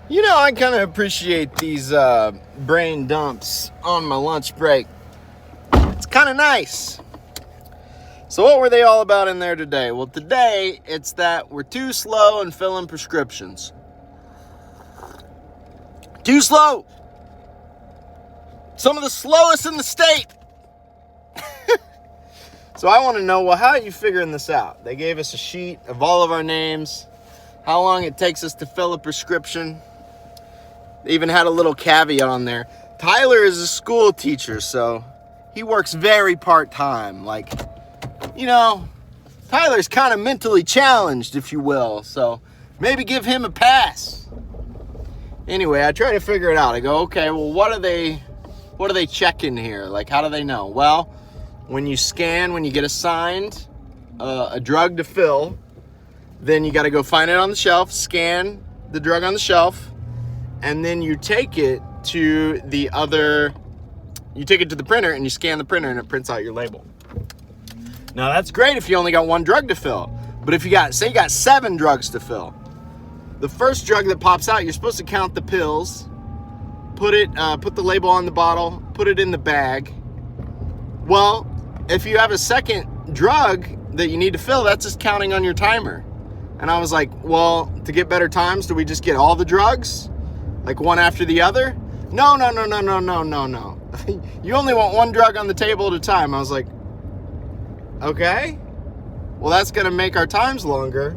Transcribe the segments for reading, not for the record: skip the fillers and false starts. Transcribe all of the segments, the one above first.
You know, I kind of appreciate these brain dumps on my lunch break. It's kind of nice. So what were they all about in there today? Well, today it's that we're too slow in filling prescriptions. Too slow. Some of the slowest in the state. So I want to know, well, how are you figuring this out? They gave us a sheet of all of our names, how long it takes us to fill a prescription. They even had a little caveat on there. Tyler is a school teacher, so he works very part-time. Like, you know, Tyler's kind of mentally challenged, if you will, so maybe give him a pass. Anyway, I try to figure it out. I go, okay, well, what are they checking here? Like, how do they know? Well, when you get assigned a drug to fill, then you got to go find it on the shelf, scan the drug on the shelf, and then you take it to the printer and you scan the printer and it prints out your label. Now that's great if you only got one drug to fill, but if you got 7 drugs to fill, the first drug that pops out, you're supposed to count the pills, put the label on the bottle, put it in the bag. Well, if you have a second drug that you need to fill, that's just counting on your timer. And I was like, well, to get better times, do we just get all the drugs? Like one after the other? No. You only want one drug on the table at a time. I was like, okay. Well, that's going to make our times longer.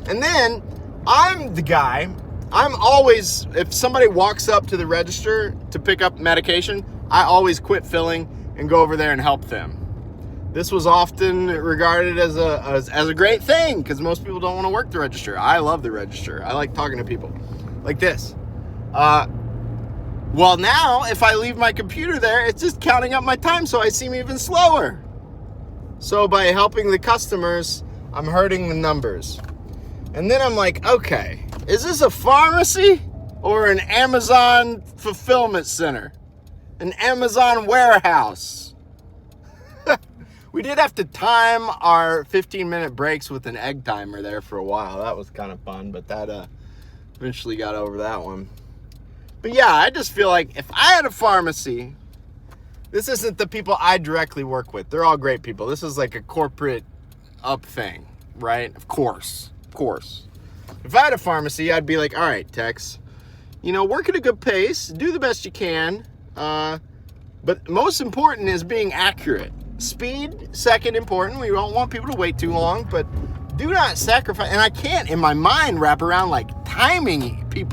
And then I'm the guy, I'm always, if somebody walks up to the register to pick up medication, I always quit filling and go over there and help them. This was often regarded as a great thing because most people don't want to work the register. I love the register. I like talking to people like this. Well, now if I leave my computer there, it's just counting up my time, so I seem even slower. So by helping the customers, I'm hurting the numbers. And then I'm like, okay, is this a pharmacy or an Amazon fulfillment center? An Amazon warehouse? We did have to time our 15-minute breaks with an egg timer there for a while. That was kind of fun, but that eventually got over that one. But yeah, I just feel like if I had a pharmacy, this isn't the people I directly work with. They're all great people. This is like a corporate up thing, right? Of course. If I had a pharmacy, I'd be like, all right, Tex, work at a good pace, do the best you can, but most important is being accurate. Speed, second important. We don't want people to wait too long, but do not sacrifice. And I can't, in my mind, wrap around like timing people